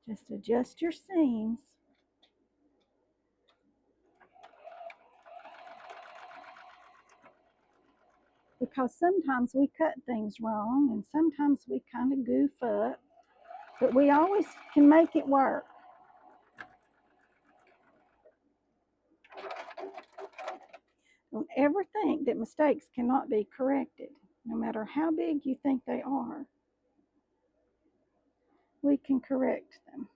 Just adjust your seams. Because sometimes we cut things wrong and sometimes we kind of goof up, but we always can make it work. Don't ever think that mistakes cannot be corrected, no matter how big you think they are. We can correct them.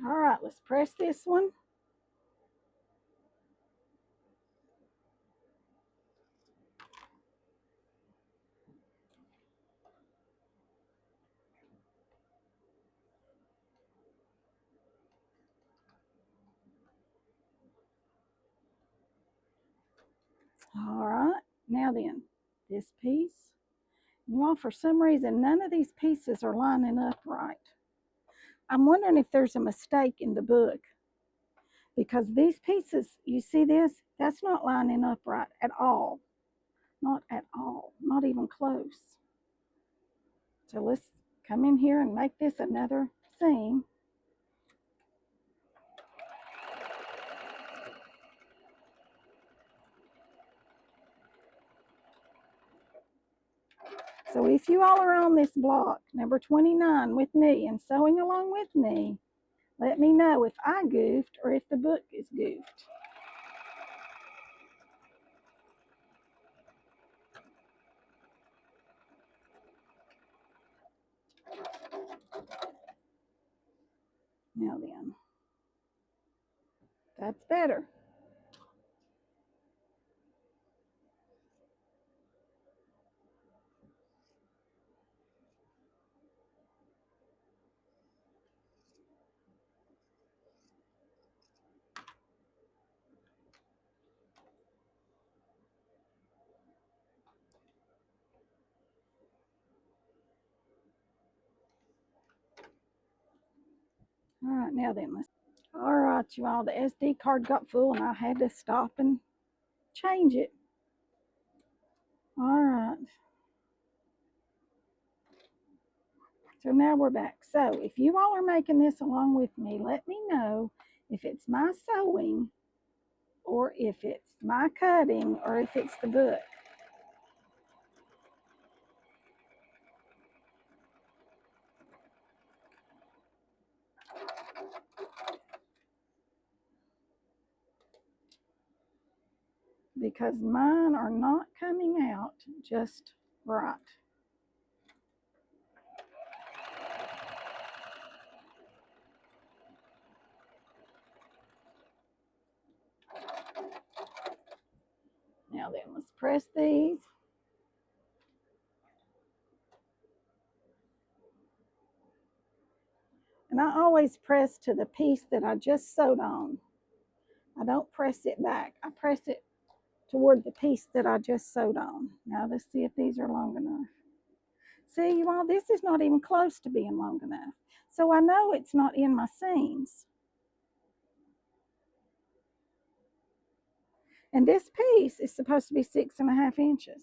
All right, let's press this one. All right, now then, this piece. Well, for some reason, none of these pieces are lining up right. I'm wondering if there's a mistake in the book, because these pieces, you see this? That's not lining up right at all. Not at all, not even close. So let's come in here and make this another seam. So if you all are on this block, number 29, with me and sewing along with me, let me know if I goofed or if the book is goofed. Now then, that's better. All right, now then, let's. All right, you all, the SD card got full and I had to stop and change it. All right. So now we're back. So if you all are making this along with me, let me know if it's my sewing or if it's my cutting or if it's the book. Because mine are not coming out just right. Now then, let's press these. And I always press to the piece that I just sewed on. I don't press it back. I press it toward the piece that I just sewed on. Now let's see if these are long enough. See, you all, this is not even close to being long enough. So I know it's not in my seams. And this piece is supposed to be 6.5 inches.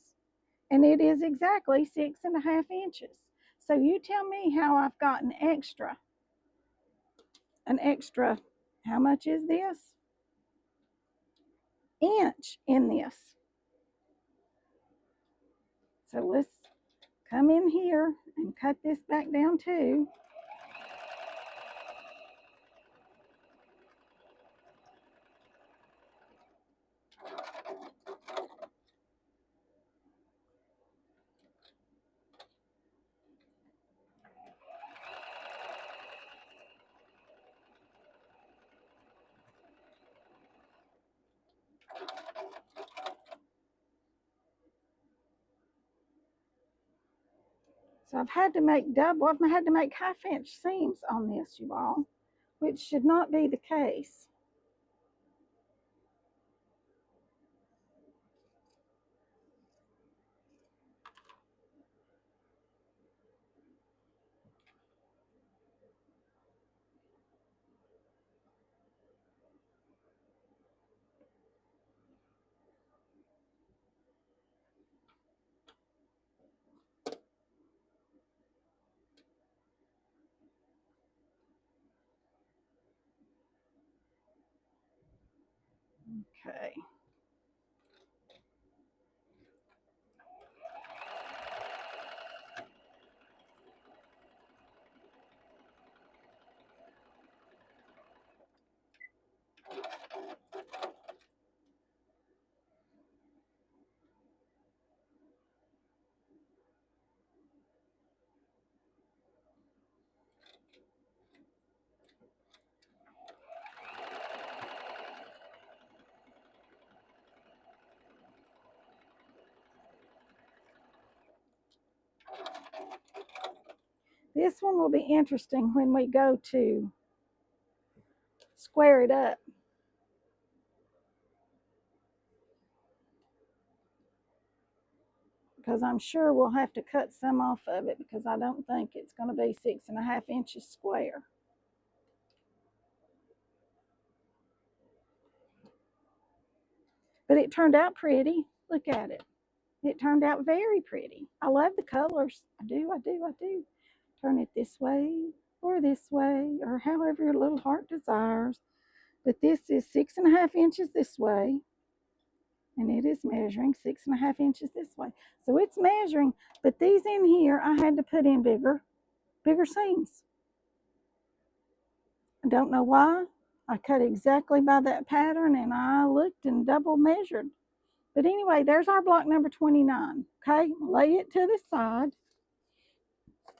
And it is exactly 6.5 inches. So you tell me how I've got an extra, how much is this? Inch in this. So let's come in here and cut this back down too. So I've had to make double, I've had to make half-inch seams on this, you all, which should not be the case. Okay. This one will be interesting when we go to square it up. Because I'm sure we'll have to cut some off of it because I don't think it's going to be 6.5 inches square. But it turned out pretty. Look at it. It turned out very pretty. I love the colors. I do, I do, I do. Turn it this way or however your little heart desires. But this is 6.5 inches this way. And it is measuring 6.5 inches this way. So it's measuring, but these in here, I had to put in bigger seams. I don't know why. I cut exactly by that pattern and I looked and double measured. But anyway, there's our block number 29. Okay, lay it to the side.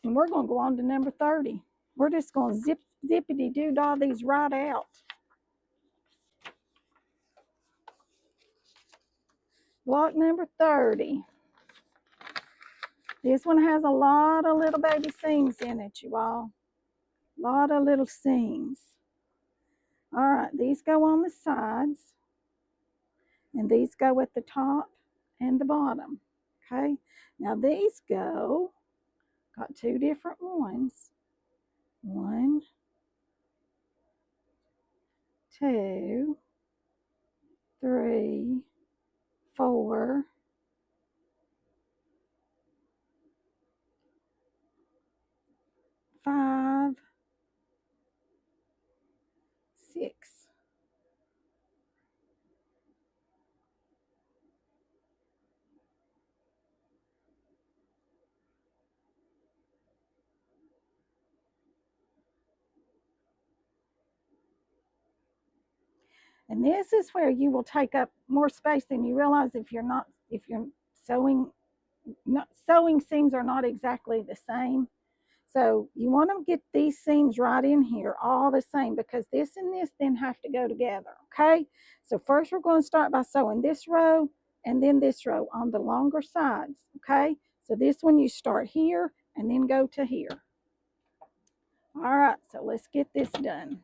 And we're going to go on to number 30. We're just going to zippity doo-dah these right out. Block number 30. This one has a lot of little baby seams in it, you all. A lot of little seams. All right, these go on the sides. And these go at the top and the bottom. Okay, now these got two different ones. 1, 2, 3, 4, 5, 6. And this is where you will take up more space than you realize if you're sewing. Sewing seams are not exactly the same. So you want to get these seams right in here, all the same, because this and this then have to go together, okay? So first we're going to start by sewing this row and then this row on the longer sides, okay? So this one you start here and then go to here. All right, so let's get this done.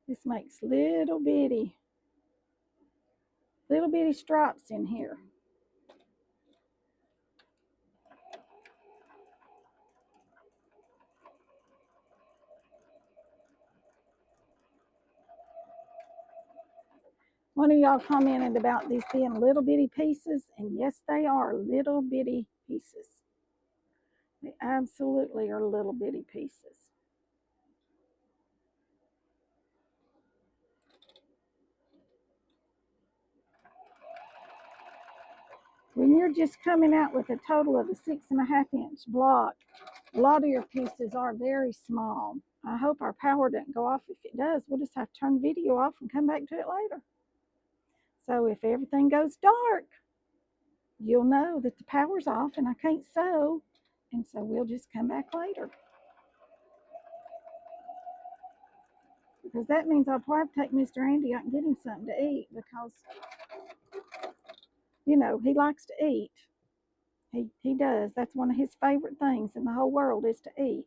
This makes little bitty stripes in here. One of y'all commented about these being little bitty pieces, and yes, they are little bitty pieces. They absolutely are little bitty pieces. When you're just coming out with a total of a 6.5-inch block, a lot of your pieces are very small. I hope our power doesn't go off. If it does, we'll just have to turn the video off and come back to it later. So if everything goes dark, you'll know that the power's off and I can't sew. And so we'll just come back later. Because that means I'll probably have to take Mr. Andy out and get him something to eat because, you know, he likes to eat. He does. That's one of his favorite things in the whole world is to eat.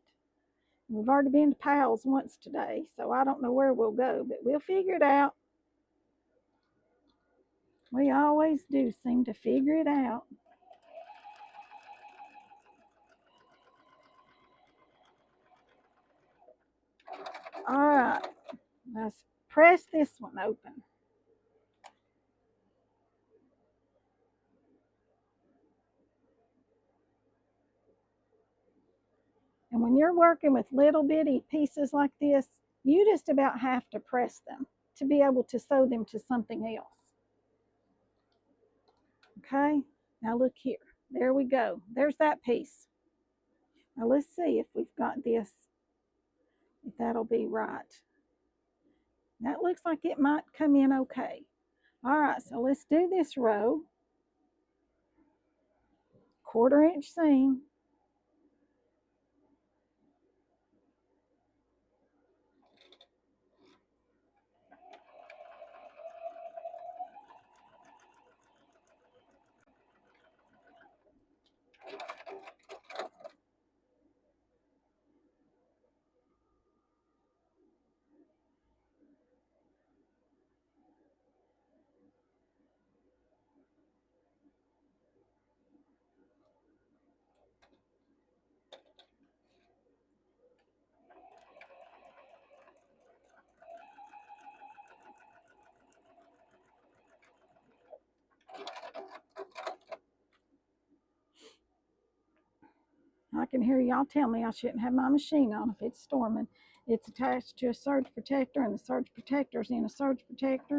We've already been to Pal's once today, so I don't know where we'll go, but we'll figure it out. We always do seem to figure it out. All right, let's press this one open. And when you're working with little bitty pieces like this, you just about have to press them to be able to sew them to something else. Okay, now look here. There we go. There's that piece. Now let's see if we've got this, if that'll be right. That looks like it might come in okay. All right, so let's do this row. 1/4-inch seam. I can hear y'all tell me I shouldn't have my machine on if it's storming. It's attached to a surge protector, and the surge protector's in a surge protector,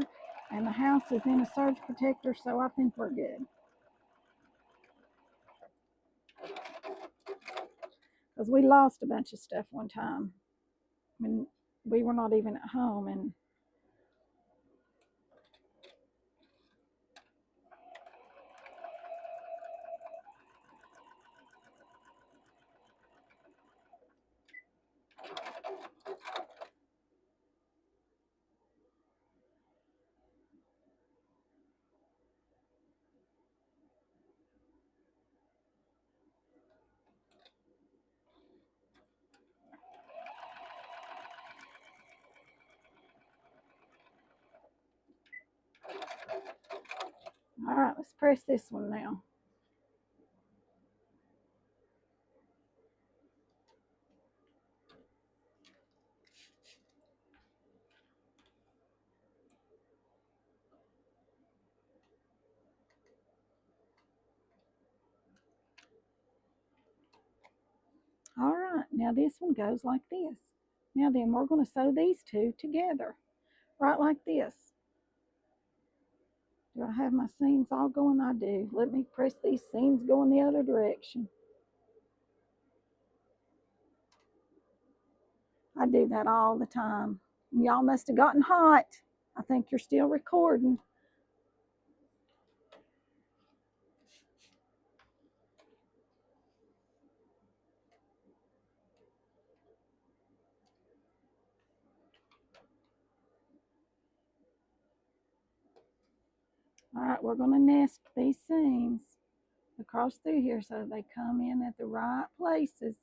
and the house is in a surge protector, so I think we're good. Because we lost a bunch of stuff one time when we were not even at home, and all right, let's press this one now. All right, now this one goes like this. Now then, we're going to sew these two together, right like this. Do I have my seams all going? I do. Let me press these seams going the other direction. I do that all the time. Y'all must have gotten hot. I think you're still recording. All right, we're going to nest these seams across through here so they come in at the right places.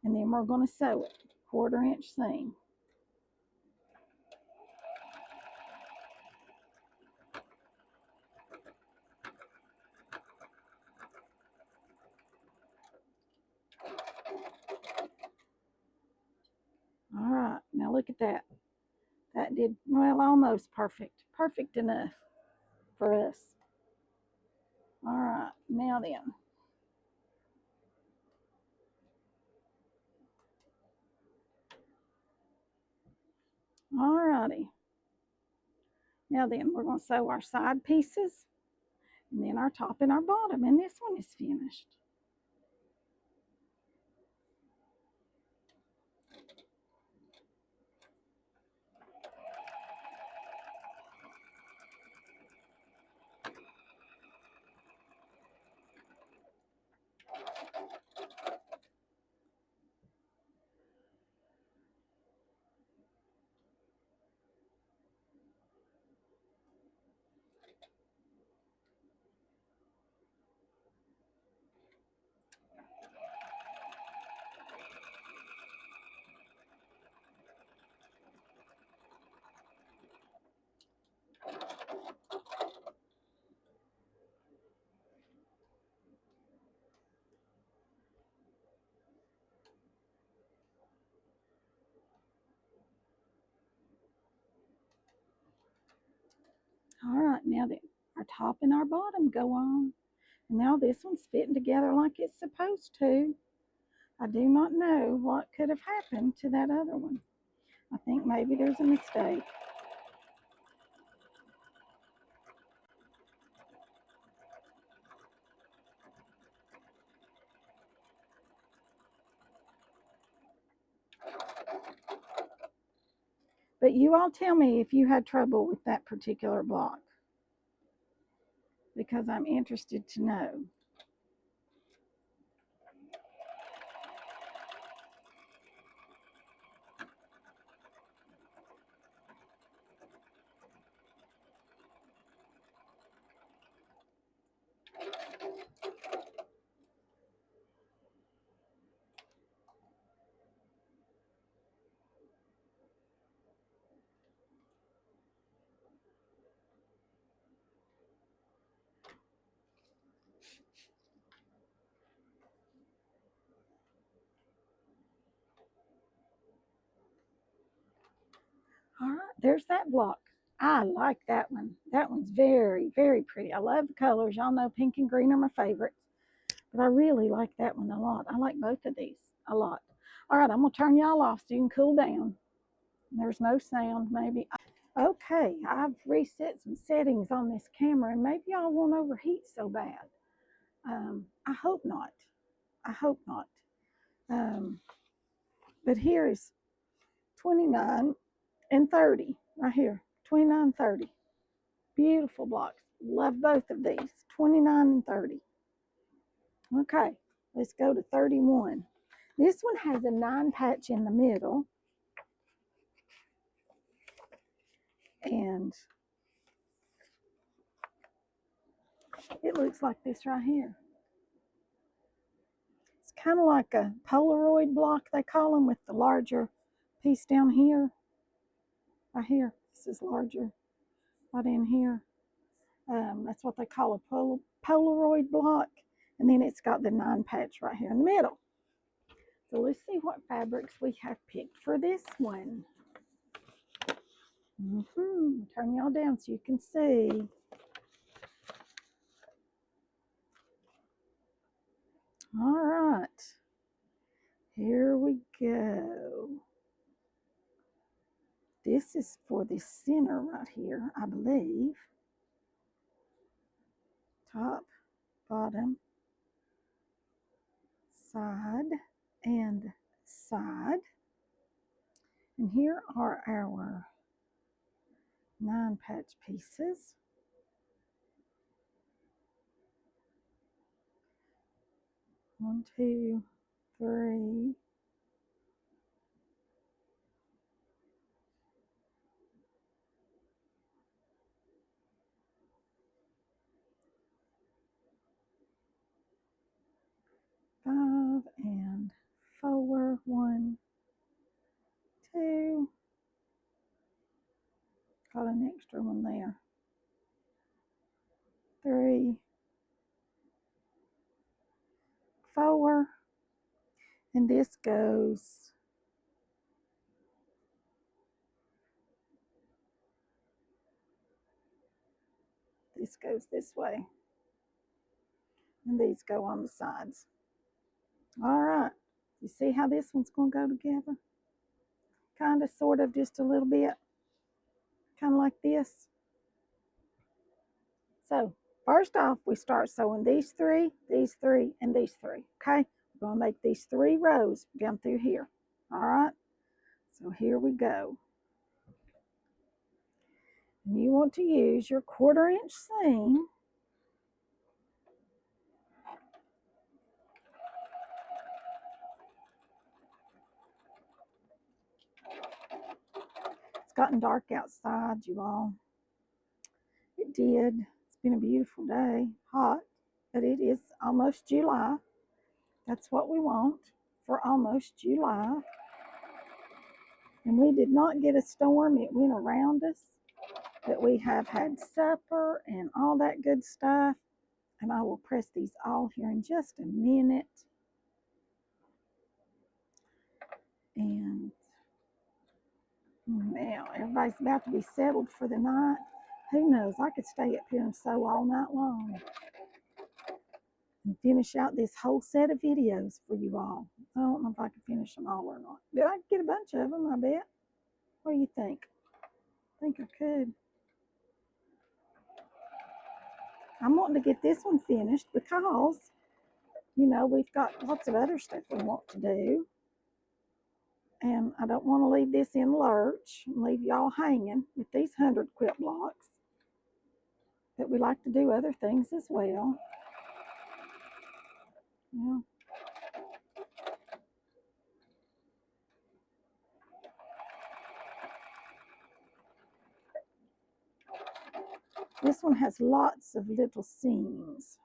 And then we're going to sew it, 1/4-inch seam. All right, now look at that. That did, well, almost perfect. Perfect enough for us. All right, now then. All righty. Now then, we're going to sew our side pieces. And then our top and our bottom, and this one is finished. All right, now that our top and our bottom go on, and now this one's fitting together like it's supposed to. I do not know what could have happened to that other one. I think maybe there's a mistake. But you all tell me if you had trouble with that particular block, because I'm interested to know. All right, there's that block. I like that one. That one's very, very pretty. I love the colors. Y'all know pink and green are my favorites, but I really like that one a lot. I like both of these a lot. All right, I'm going to turn y'all off so you can cool down. There's no sound, maybe. Okay, I've reset some settings on this camera, and maybe y'all won't overheat so bad. I hope not. I hope not. But here is 29 and 30 right here. 29, 30. Beautiful blocks. Love both of these. 29 and 30. Okay, let's go to 31. This one has a 9 patch in the middle. And it looks like this right here. It's kind of like a polaroid block, they call them, with the larger piece down here. Right here. This is larger. Right in here. That's what they call a polaroid block. And then it's got the 9 patch right here in the middle. So let's see what fabrics we have picked for this one. Turn y'all down so you can see. All right. Here we go. This is for the center right here, I believe. Top, bottom, side, and side. And here are our 9 patch pieces. 1, 2, 3. 5 and 4. 1, 2. Got an extra one there. 3, 4. And this goes this way. And these go on the sides. All right. You see how this one's going to go together? Kind of, sort of, just a little bit. Kind of like this. So First off, we start sewing these three, and these three, okay? We're gonna make these 3 rows down through here, all right? So here we go. And you want to use your 1/4-inch seam. It's gotten dark outside, you all. It did. It's been a beautiful day, hot, but it is almost July. That's what we want for almost July. And we did not get a storm. It went around us, but we have had supper and all that good stuff. And I will press these all here in just a minute. And now everybody's about to be settled for the night. Who knows? I could stay up here and sew all night long and finish out this whole set of videos for you all. I don't know if I can finish them all or not, but I could get a bunch of them, I bet. What do you think? I think I could. I'm wanting to get this one finished because, you know, we've got lots of other stuff we want to do. And I don't want to leave this in lurch and leave y'all hanging with these 100 quilt blocks. But we like to do other things as well. Yeah. This one has lots of little seams.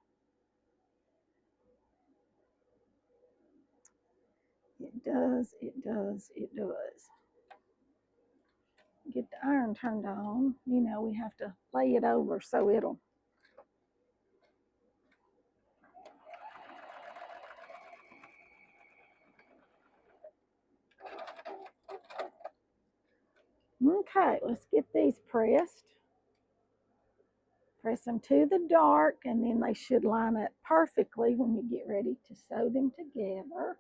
It does, it does, it does. Get the iron turned on. You know, we have to lay it over so it'll. Okay, let's get these pressed. Press them to the dark, and then they should line up perfectly when you get ready to sew them together.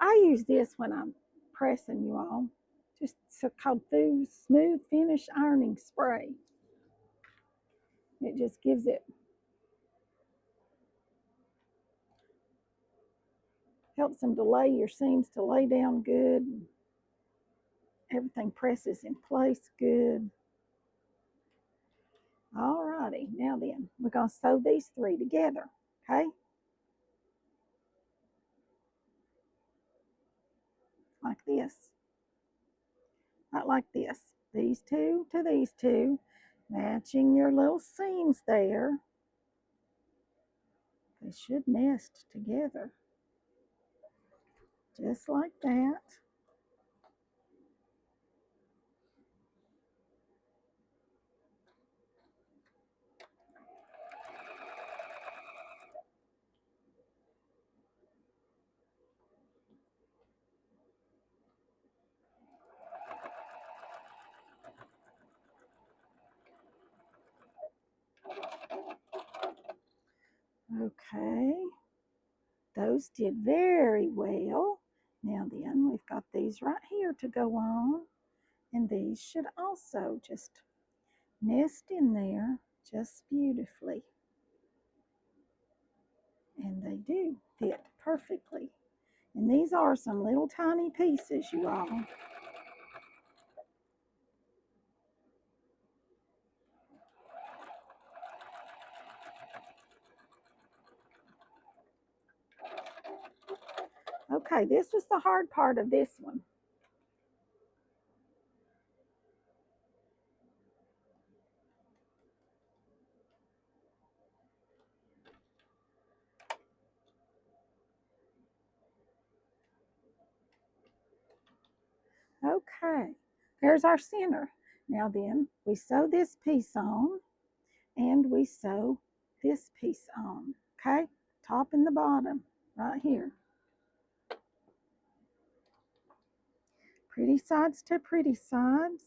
I use this when I'm pressing, you all. Just called Smooth Finish Ironing Spray. It just gives it, helps them to lay your seams to lay down good. Everything presses in place good. All righty, now then, we're going to sew these 3 together, okay? Like this. Not like this. These 2 to these 2, matching your little seams there. They should nest together, just like that. Okay, those did very well. Now then, we've got these right here to go on, and these should also just nest in there just beautifully. And they do fit perfectly. And these are some little tiny pieces, you all. Okay, this was the hard part of this one. Okay, there's our center. Now then, we sew this piece on, and we sew this piece on, okay? Top and the bottom, right here. Pretty sides to pretty sides.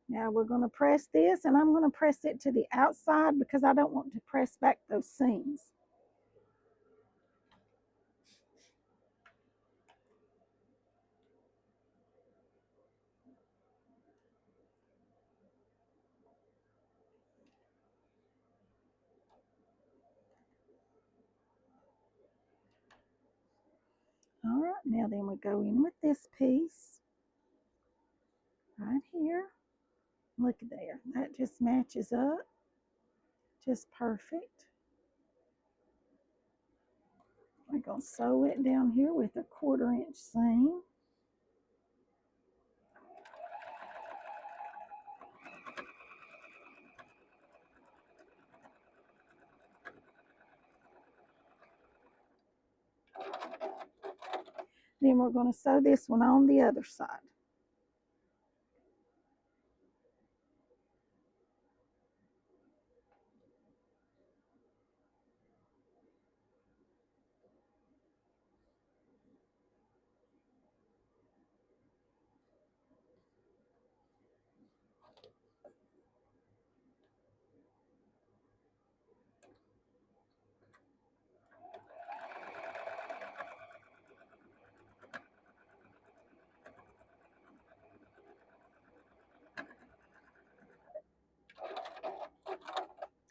Now we're going to press this, and I'm going to press it to the outside because I don't want to press back those seams. All right, now then we go in with this piece right here. Look there, that just matches up just perfect. We're going to sew it down here with a 1/4 inch seam. Then we're going to sew this one on the other side.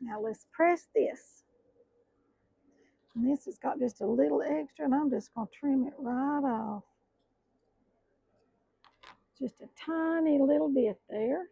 Now let's press this. And this has got just a little extra, and I'm just going to trim it right off. Just a tiny little bit there.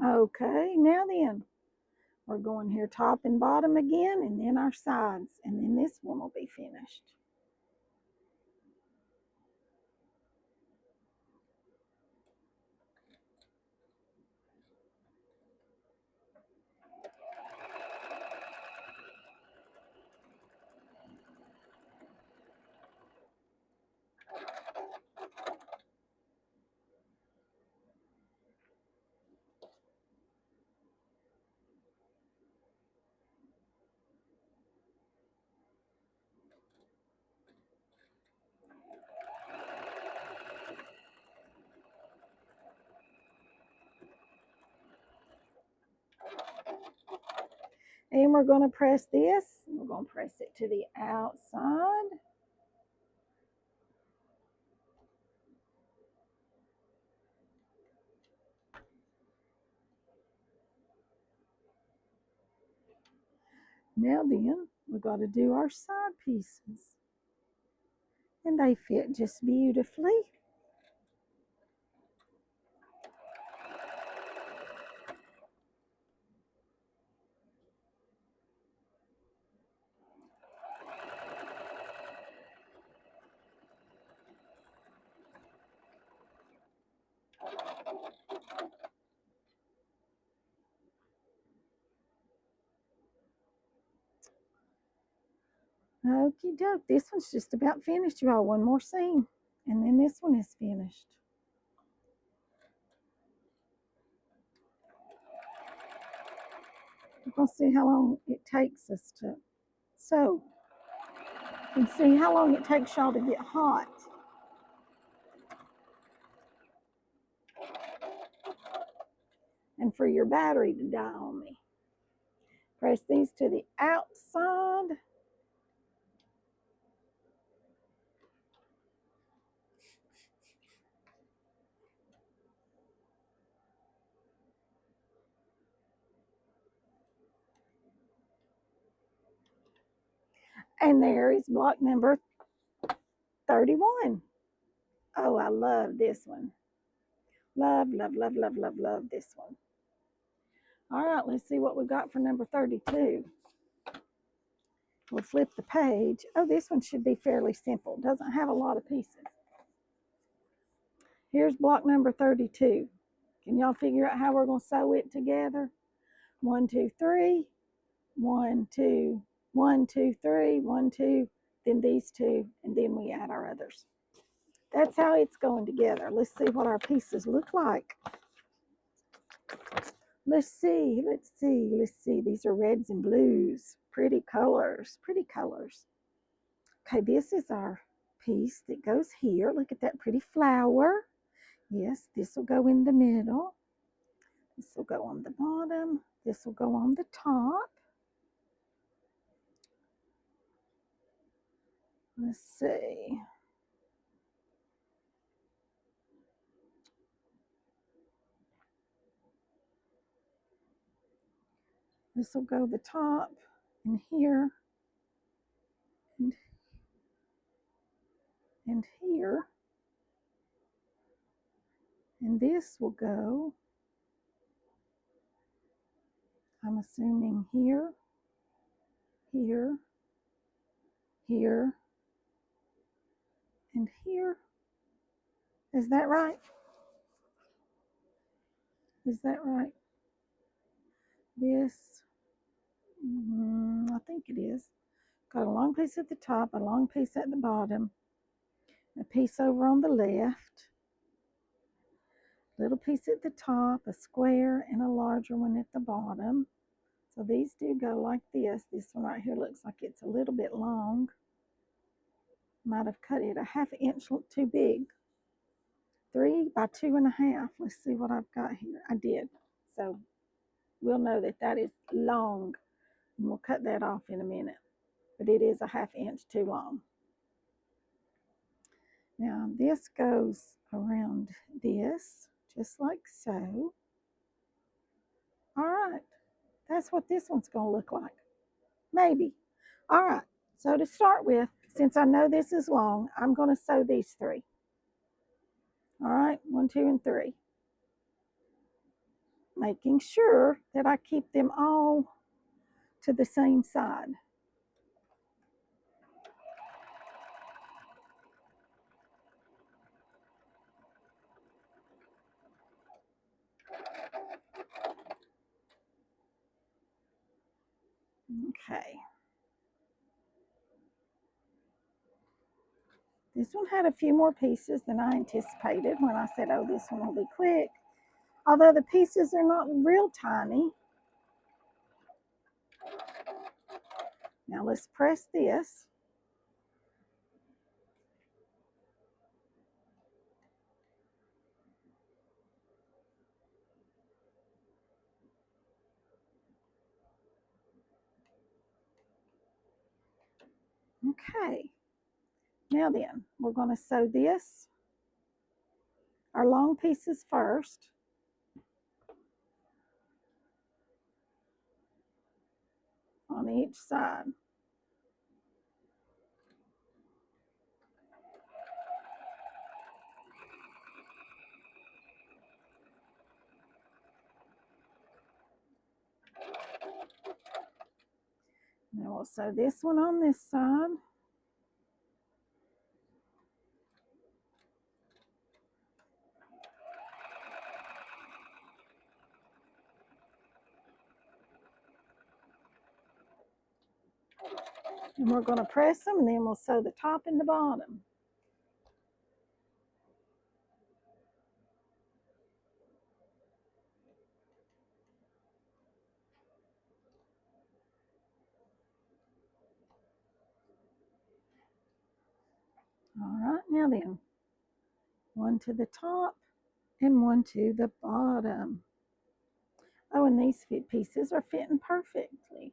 Okay, now then, we're going here top and bottom again, and then our sides, and then this one will be finished. And we're going to press this. We're going to press it to the outside. Now then, we've got to do our side pieces. And they fit just beautifully. Okie doke, this one's just about finished, y'all. One more seam, and then this one is finished. We're going to see how long it takes us to sew. And see how long it takes y'all to get hot. and for your battery to die on me. Press these to the outside. And there is block number 31. Oh, I love this one. Love, love, love, love, love, love this one. All right, let's see what we got for number 32. We'll flip the page. Oh, this one should be fairly simple. Doesn't have a lot of pieces. Here's block number 32. Can y'all figure out how we're going to sew it together? 1, 2, 3. 1, 2, 1, 2, 3, 1, 2, then these two, and then we add our others. That's how it's going together. Let's see what our pieces look like. Let's see. These are reds and blues. Pretty colors, pretty colors. Okay, this is our piece that goes here. Look at that pretty flower. Yes, this will go in the middle. This will go on the bottom. This will go on the top. Let's see. This will go the top and here and here. And this will go, I'm assuming here, here, here, and here. Is that right? Is that right? This, I think it is. Got a long piece at the top, a long piece at the bottom, a piece over on the left, little piece at the top, a square, and a larger one at the bottom. So these do go like this. This one right here looks like it's a little bit long. Might have cut it a 1/2 inch too big. 3 by 2.5. Let's see what I've got here. I did. So we'll know that that is long. And we'll cut that off in a minute. But it is a 1/2 inch too long. Now this goes around this, just like so. All right. That's what this one's going to look like. Maybe. All right. So to start with, since I know this is long, I'm going to sew these 3. All right. 1, 2, and 3. Making sure that I keep them all to the same side. Okay. This one had a few more pieces than I anticipated when I said, oh, this one will be quick. Although the pieces are not real tiny. Now let's press this. Okay. Now then, we're going to sew this, our long pieces first. On each side. Now we'll sew this one on this side. And we're going to press them, and then we'll sew the top and the bottom. All right, now then, one to the top and one to the bottom. Oh, and these pieces are fitting perfectly,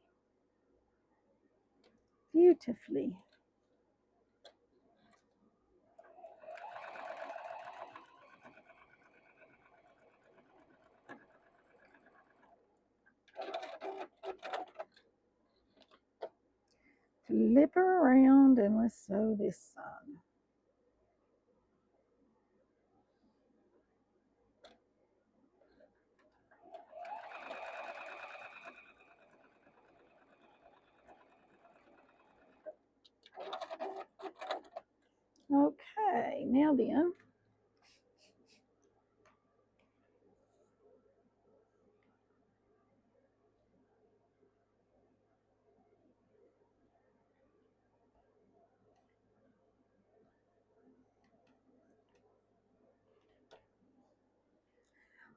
beautifully. Flip her around and let's sew this side. Okay, now then,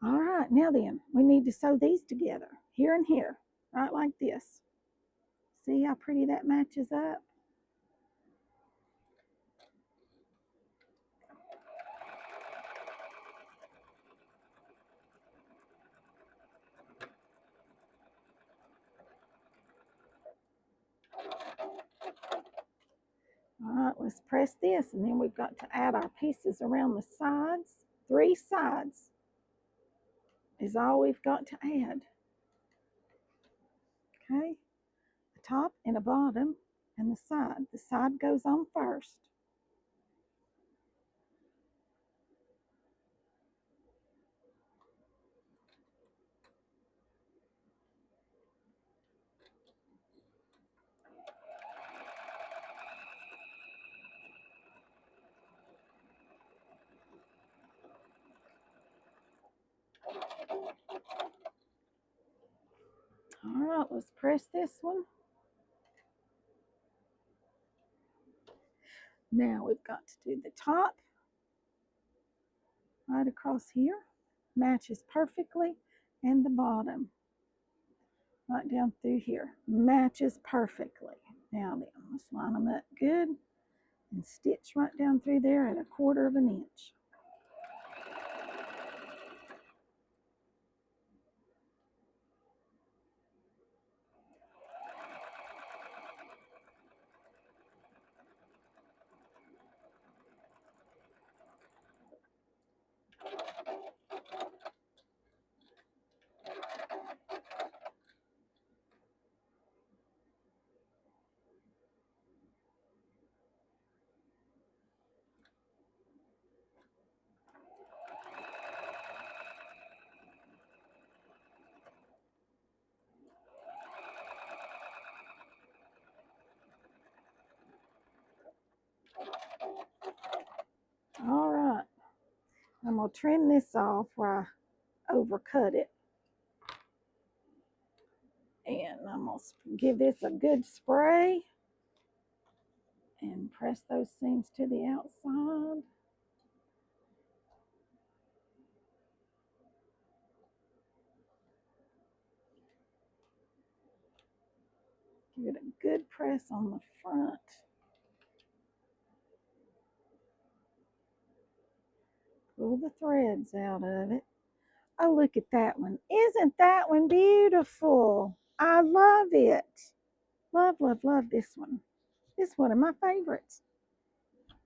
all right, now then, we need to sew these together, here and here, right like this. See how pretty that matches up? All right, let's press this, and then we've got to add our pieces around the sides. 3 sides is all we've got to add. Okay, a top and a bottom and the side. The side goes on first. All right, let's press this one. Now we've got to do the top right across here. Matches perfectly. And the bottom right down through here. Matches perfectly. Now then, let's line them up good and stitch right down through there at 1/4 of an inch. All right, I'm going to trim this off where I overcut it. And I'm going to give this a good spray and press those seams to the outside. Give it a good press on the front. Pull the threads out of it. Oh, look at that one. Isn't that one beautiful? I love it. Love, love, love this one. It's one of my favorites.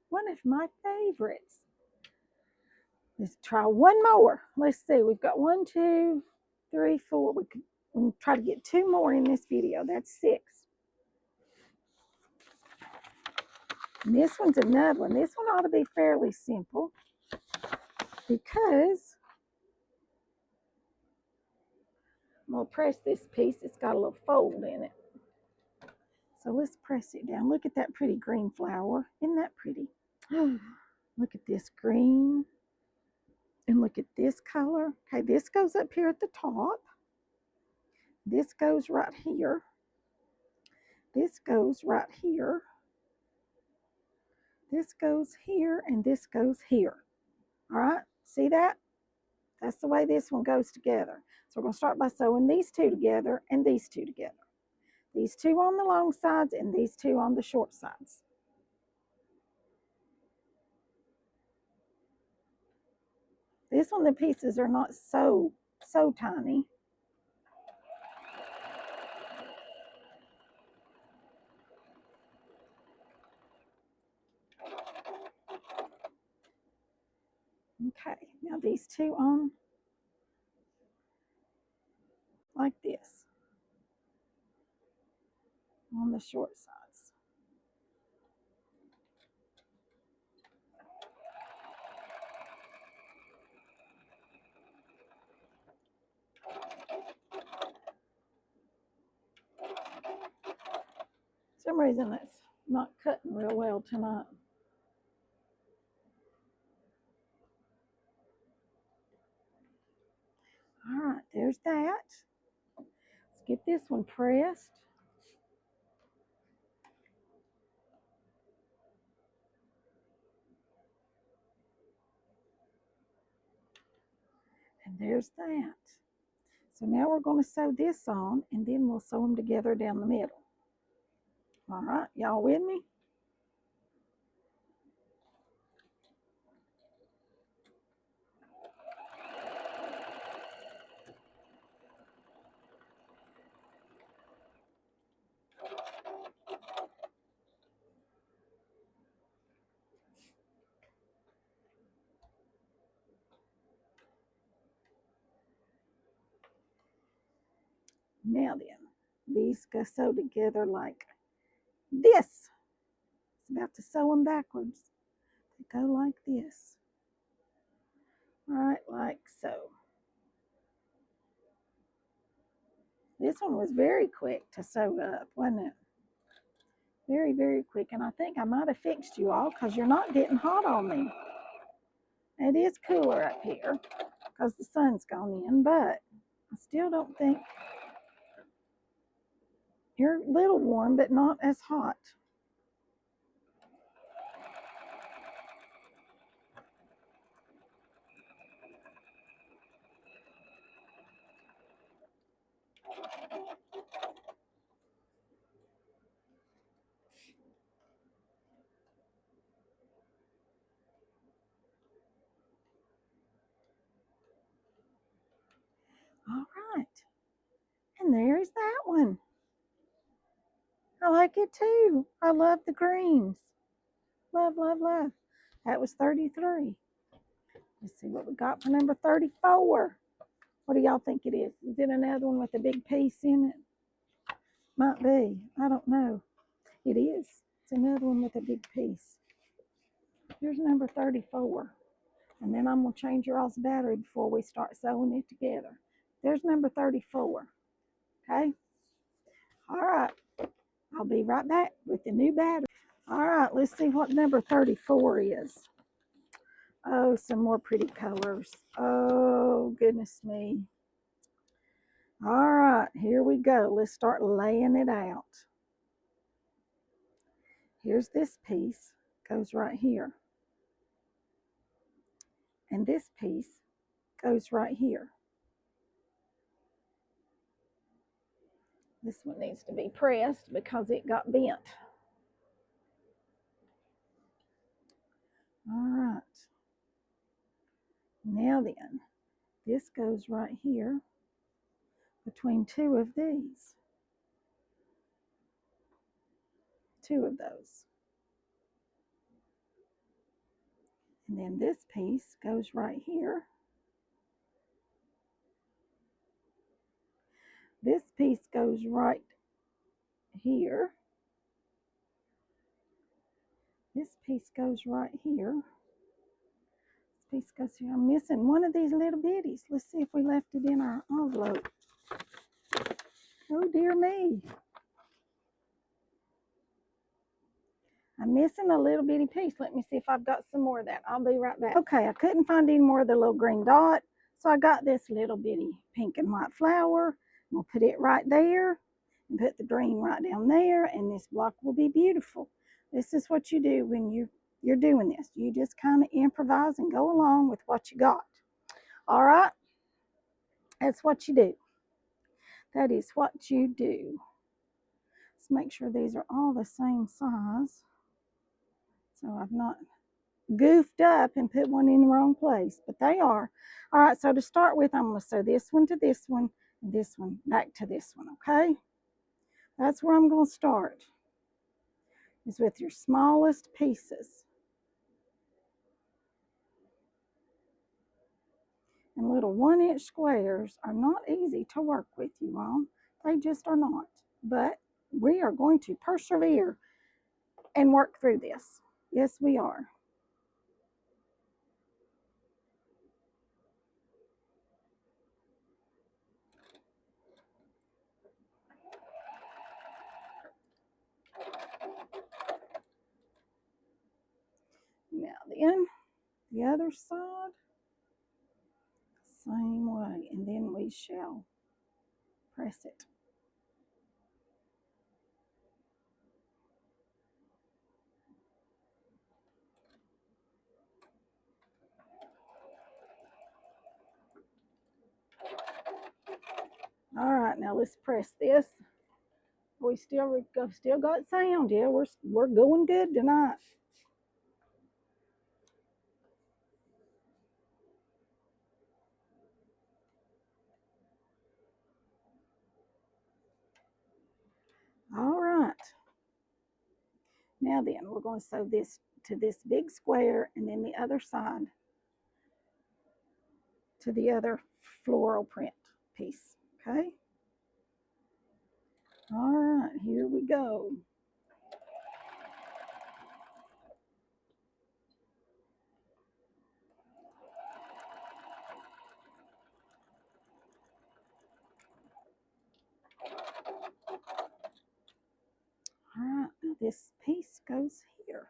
One of my favorites. Let's try one more. Let's see. We've got 1, 2, 3, 4. We can try to get 2 more in this video. That's 6. And this one's another one. This one ought to be fairly simple because I'm going to press this piece. It's got a little fold in it. So let's press it down. Look at that pretty green flower. Isn't that pretty? Look at this green. And look at this color. Okay, this goes up here at the top. This goes right here. This goes right here. This goes here, and this goes here. All right, see that? That's the way this one goes together. So we're going to start by sewing these 2 together and these 2 together. These 2 on the long sides and these 2 on the short sides. This one, the pieces are not so tiny. Okay, now these two on like this on the short sides. For some reason that's not cutting real well tonight. All right, there's that. Let's get this one pressed. And there's that. So now we're going to sew this on, and then we'll sew them together down the middle. All right, y'all with me? Now then, these go sew together like this. It's about to sew them backwards. They go like this. Right, like so. This one was very quick to sew up, wasn't it? Very, very quick. And I think I might have fixed you all because you're not getting hot on me. It is cooler up here because the sun's gone in, but I still don't think you're a little warm, but not as hot. All right. And there's that one. I like it too. I love the greens. Love, love, love. That was 33. Let's see what we got for number 34. What do y'all think it is? Is it another one with a big piece in it? Might be. I don't know. It is. It's another one with a big piece. Here's number 34. And then I'm going to change your all's battery before we start sewing it together. There's number 34. Okay? All right. I'll be right back with the new battery. All right. Let's see what number 34 is. Oh, some more pretty colors. Oh, goodness me. All right. Here we go. Let's start laying it out. Here's this piece. Goes right here. And this piece goes right here. This one needs to be pressed because it got bent. All right. Now then, this goes right here between two of these. Two of those. And then this piece goes right here. This piece goes right here. This piece goes right here. This piece goes here. I'm missing one of these little bitties. Let's see if we left it in our envelope. Oh, dear me. I'm missing a little bitty piece. Let me see if I've got some more of that. I'll be right back. Okay, I couldn't find any more of the little green dot, so I got this little bitty pink and white flower. We'll put it right there and put the green right down there, and this block will be beautiful. This is what you do when you're doing this. You just kind of improvise and go along with what you got. All right? That's what you do. That is what you do. Let's make sure these are all the same size. So I've not goofed up and put one in the wrong place, but they are. All right, so to start with, I'm going to sew this one to this one and this one back to this one, okay? That's where I'm going to start, is with your smallest pieces. And little 1-inch squares are not easy to work with, you all. They just are not. But we are going to persevere and work through this. Yes, we are. Now then, the other side, same way, and then we shall press it. All right, now let's press this. We still got sound. Yeah, we're going good tonight. All right. Now then, we're going to sew this to this big square, and then the other side to the other floral print piece. Okay. All right, here we go. All right, now this piece goes here.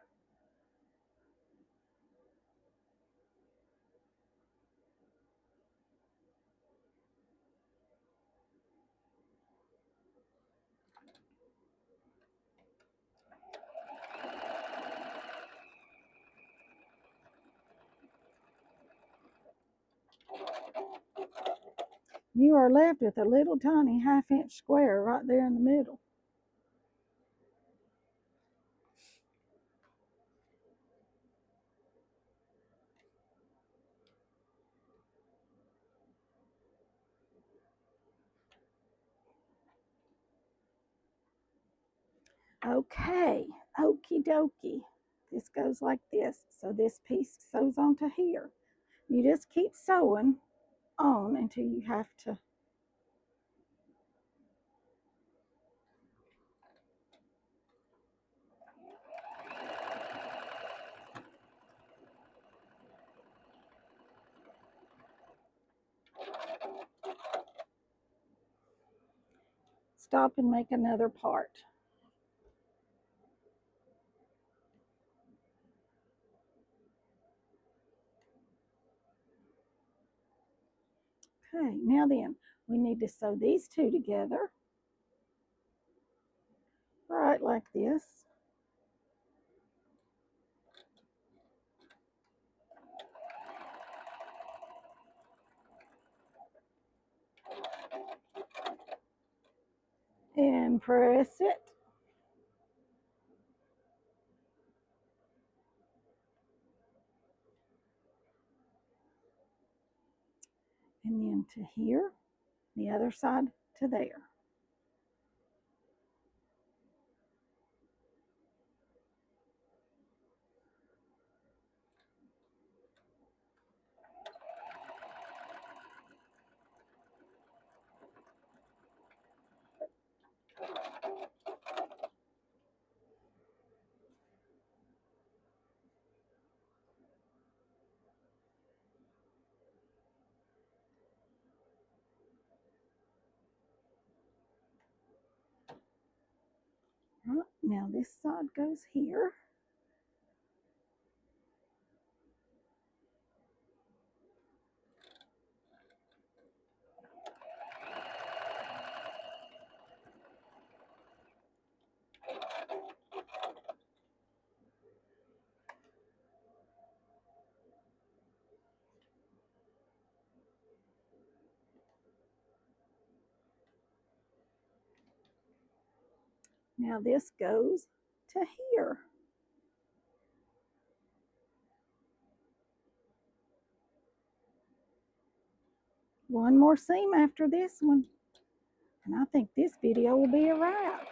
You are left with a little tiny 1/2-inch square right there in the middle. Okay, okie dokie. This goes like this. So this piece sews onto here. You just keep sewing on until you have to stop and make another part. Okay, now then, we need to sew these two together, right like this. And press it. And then to here, the other side to there. Right, now this side goes here. Now this goes to here. One more seam after this one. And I think this video will be a wrap.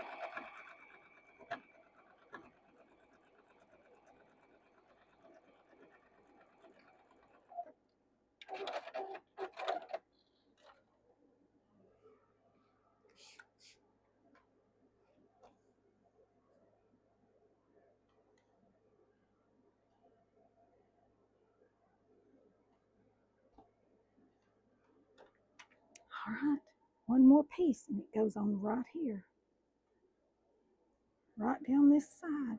All right, one more piece and it goes on right here, right down this side.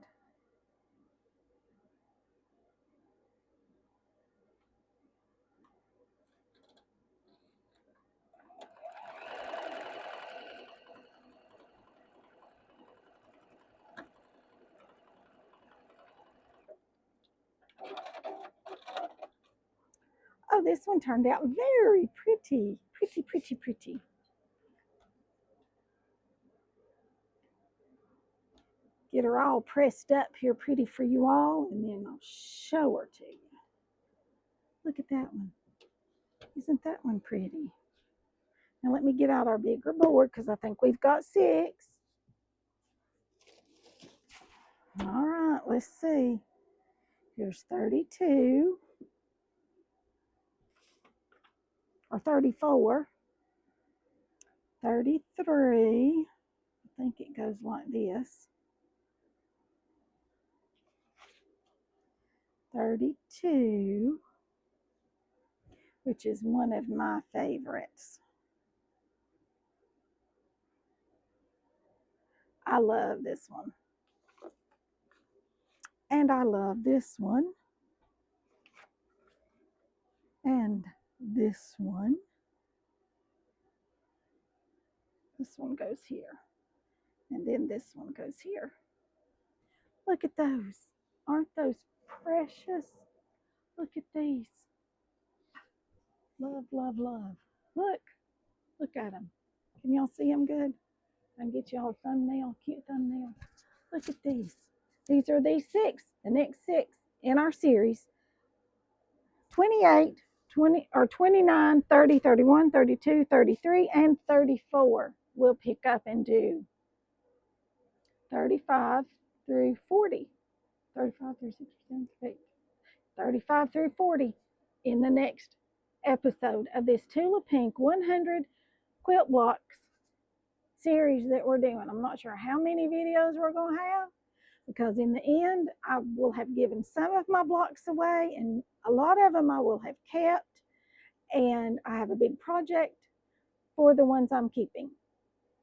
Oh, this one turned out very pretty. Pretty, pretty, pretty. Get her all pressed up here pretty for you all, and then I'll show her to you. Look at that one. Isn't that one pretty? Now let me get out our bigger board because I think we've got 6. All right, let's see. Here's 32 or 34, 33. I think it goes like this. 32, which is one of my favorites. I love this one. And I love this one. And this one. This one goes here. And then this one goes here. Look at those. Aren't those precious? Look at these. Love, love, love. Look. Look at them. Can y'all see them good? I can get y'all a thumbnail, cute thumbnail. Look at these. These are these 6, the next 6 in our series. 28, 20, or 29, 30, 31, 32, 33, and 34. We'll pick up and do 35 through 40. 35 through 60, 35 through 40 in the next episode of this Tula Pink 100 Quilt Blocks series that we're doing. I'm not sure how many videos we're going to have, because in the end, I will have given some of my blocks away, and a lot of them I will have kept, and I have a big project for the ones I'm keeping.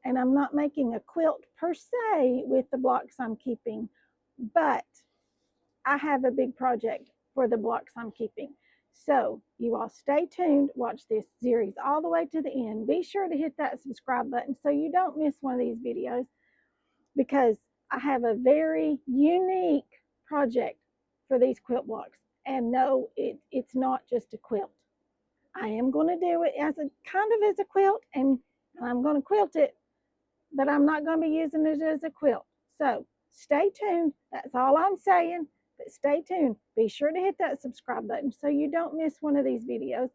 And I'm not making a quilt per se with the blocks I'm keeping, but I have a big project for the blocks I'm keeping. So you all stay tuned, watch this series all the way to the end. Be sure to hit that subscribe button so you don't miss one of these videos, because I have a very unique project for these quilt blocks. And no, it's not just a quilt. I am going to do it as a kind of as a quilt, and I'm going to quilt it, but I'm not going to be using it as a quilt. So stay tuned. That's all I'm saying. But stay tuned. Be sure to hit that subscribe button so you don't miss one of these videos,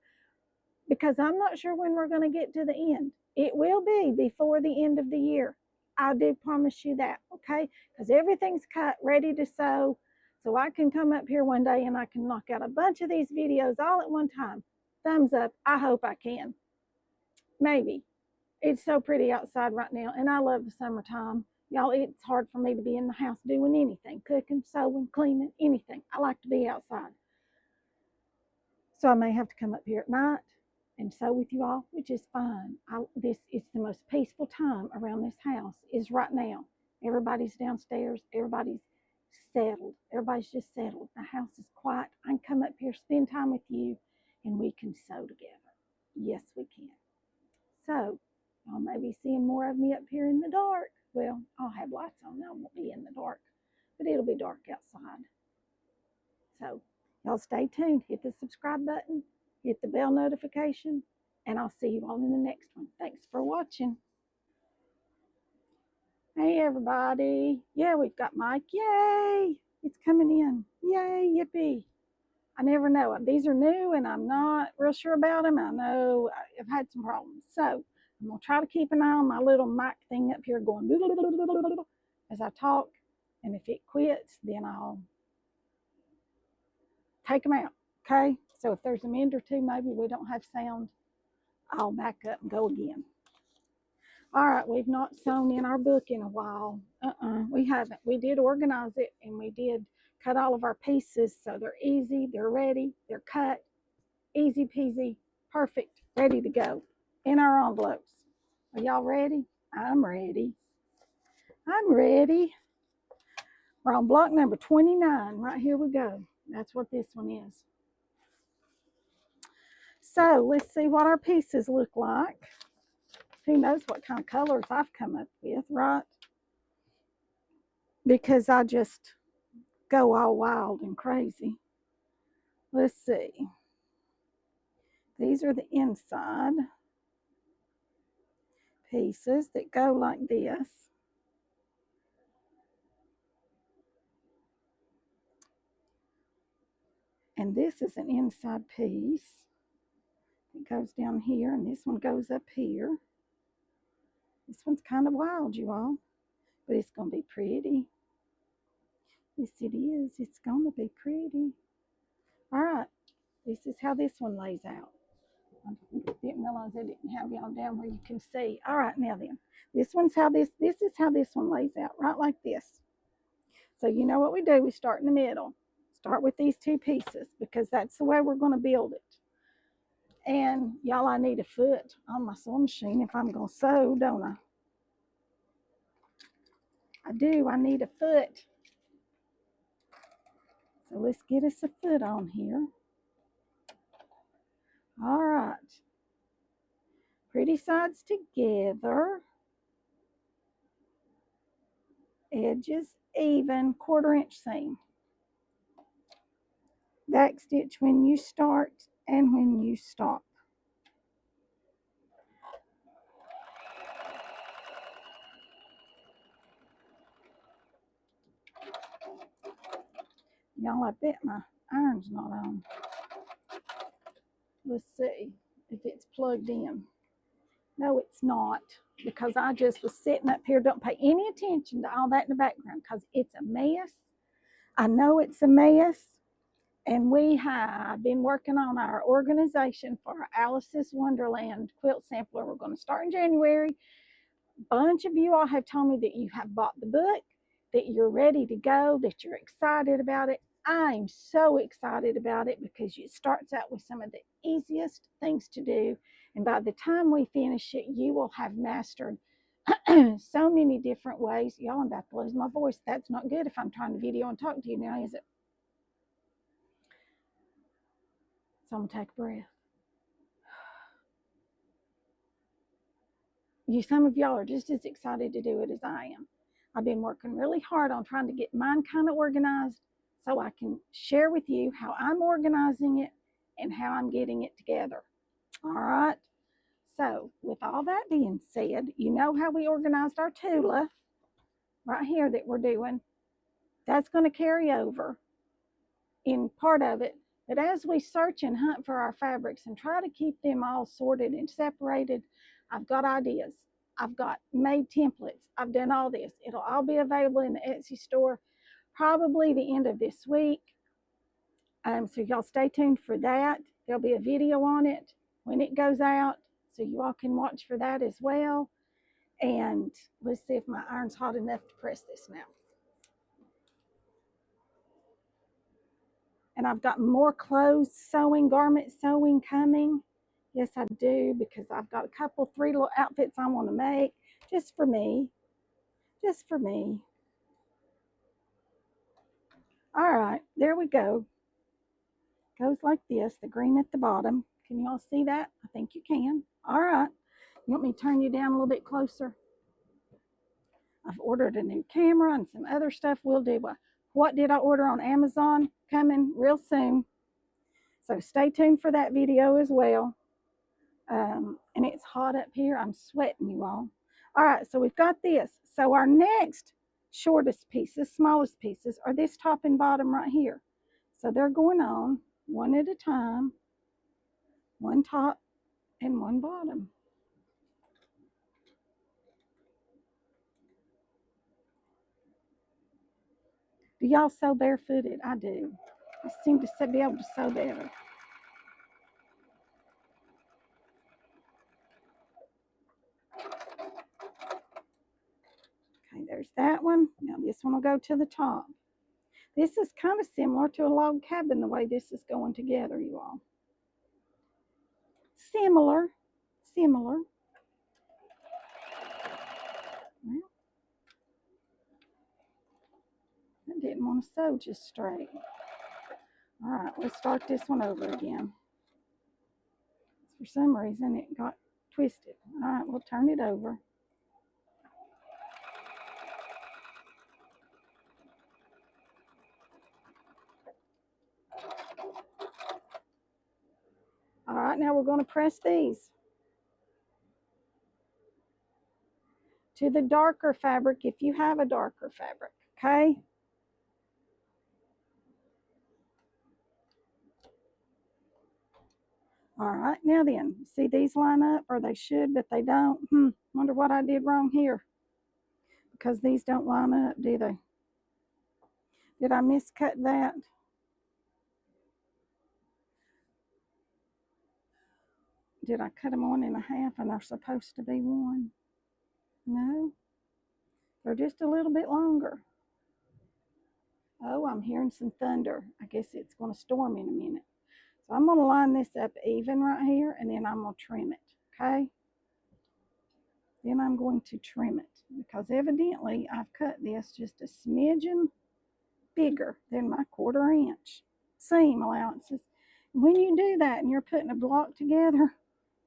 because I'm not sure when we're going to get to the end. It will be before the end of the year. I do promise you that, okay? Because everything's cut, ready to sew, so I can come up here one day and I can knock out a bunch of these videos all at one time. Thumbs up. I hope I can. Maybe. It's so pretty outside right now, and I love the summertime. Y'all, it's hard for me to be in the house doing anything, cooking, sewing, cleaning, anything. I like to be outside. So I may have to come up here at night and sew with you all, which is fine. This is the most peaceful time around this house is right now. Everybody's downstairs. Everybody's settled. Everybody's just settled. The house is quiet. I can come up here, spend time with you, and we can sew together. Yes, we can. So y'all may be seeing more of me up here in the dark. Well, I'll have lights on. I won't be in the dark, but it'll be dark outside. So y'all stay tuned. Hit the subscribe button. Hit the bell notification. And I'll see you all in the next one. Thanks for watching. Hey, everybody. Yeah, we've got Mike. Yay. It's coming in. Yay, yippee. I never know. These are new, and I'm not real sure about them. I know I've had some problems. So I'm going to try to keep an eye on my little mic thing up here going as I talk. And if it quits, then I'll take them out. Okay? So if there's a minute or two, maybe we don't have sound, I'll back up and go again. All right, we've not sewn in our book in a while. We haven't. We did organize it, and we did cut all of our pieces, so they're easy, they're ready, they're cut, easy peasy, perfect, ready to go. in our envelopes. Are y'all ready? I'm ready. I'm ready. We're on block number 29. Right, here we go. That's what this one is. So let's see what our pieces look like. Who knows what kind of colors I've come up with, right? Because I just go all wild and crazy. Let's see. These are the inside pieces that go like this. And this is an inside piece. It goes down here, and this one goes up here. This one's kind of wild, you all, but it's going to be pretty. Yes, it is. It's going to be pretty. All right, this is how this one lays out. I didn't realize I didn't have y'all down where you can see. All right, now then, this is how this one lays out, right like this. So you know what we do? We start in the middle. Start with these two pieces because that's the way we're going to build it. And y'all, I need a foot on my sewing machine if I'm going to sew, don't I? I do. I need a foot. So let's get us a foot on here. All right. Pretty sides together. Edges even, 1/4 inch seam. Back stitch when you start and when you stop. Y'all, I bet my iron's not on. Let's see if it's plugged in. No, it's not, because I just was sitting up here. Don't pay any attention to all that in the background because it's a mess. I know it's a mess. And we have been working on our organization for our Alice's Wonderland quilt sampler. We're going to start in January. A bunch of you all have told me that you have bought the book, that you're ready to go, that you're excited about it. I'm so excited about it because it starts out with some of the easiest things to do. And by the time we finish it, you will have mastered so many different ways. Y'all, I'm about to lose my voice. That's not good if I'm trying to video and talk to you now, is it? So I'm going to take a breath. Some of y'all are just as excited to do it as I am. I've been working really hard on trying to get mine kind of organized so I can share with you how I'm organizing it and how I'm getting it together. All right. So with all that being said, you know how we organized our Tula right here that we're doing. That's going to carry over in part of it. But as we search and hunt for our fabrics and try to keep them all sorted and separated, I've got ideas. I've got made templates. I've done all this. It'll all be available in the Etsy store probably the end of this week. So y'all stay tuned for that. There'll be a video on it when it goes out, so you all can watch for that as well. And let's see if my iron's hot enough to press this now. And I've got more clothes sewing, garment sewing coming. Yes, I do, because I've got a couple, 3 little outfits I want to make just for me. Just for me. All right, there we go. Goes like this, the green at the bottom. Can you all see that? I think you can. All right. You want me to turn you down a little bit closer? I've ordered a new camera and some other stuff. We'll do what did I order on Amazon? Coming real soon. So stay tuned for that video as well. And it's hot up here. I'm sweating, you all. All right, so we've got this. So our next shortest pieces, smallest pieces, are this top and bottom right here. So they're going on one at a time, one top and one bottom. Do y'all sew barefooted? I do. I seem to be able to sew better. Okay, there's that one. Now this one will go to the top. This is kind of similar to a log cabin, the way this is going together, you all. Similar, similar. Well, I didn't want to sew just straight. All right, let's start this one over again. For some reason, it got twisted. All right, we'll turn it over. All right, now we're going to press these to the darker fabric if you have a darker fabric, okay? All right, now then, see these line up, or they should, but they don't. Wonder what I did wrong here, because these don't line up, do they? Did I miscut that? Did I cut them 1.5 and they're supposed to be 1? No, they're just a little bit longer. Oh, I'm hearing some thunder. I guess it's going to storm in a minute. So I'm going to line this up even right here, and then I'm going to trim it, okay? Then I'm going to trim it, because evidently I've cut this just a smidgen bigger than my 1/4 inch seam allowances. When you do that and you're putting a block together,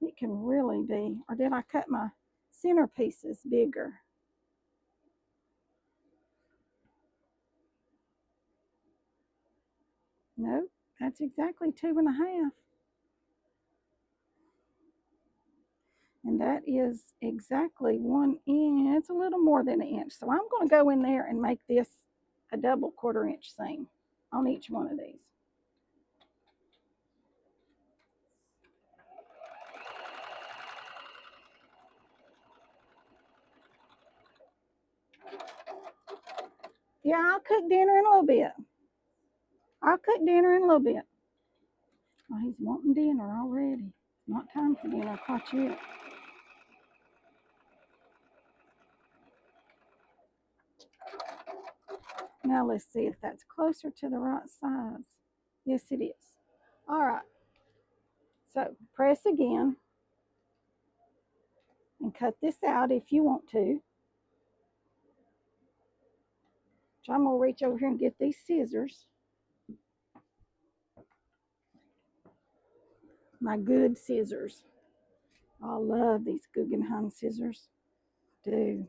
it can really be, or did I cut my center pieces bigger? Nope, that's exactly 2.5. And that is exactly 1 inch. It's a little more than 1 inch. So I'm going to go in there and make this a double 1/4 inch seam on each one of these. Yeah, I'll cook dinner in a little bit. I'll cook dinner in a little bit. Oh, he's wanting dinner already. Not time for dinner quite yet. Now let's see if that's closer to the right size. Yes, it is. All right. So press again and cut this out if you want to. So I'm going to reach over here and get these scissors. My good scissors. I love these Guggenheim scissors. I do.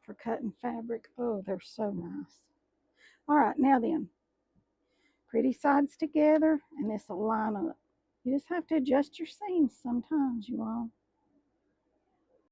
For cutting fabric. Oh, they're so nice. All right, now then. Pretty sides together, and this will line up. You just have to adjust your seams sometimes, you all.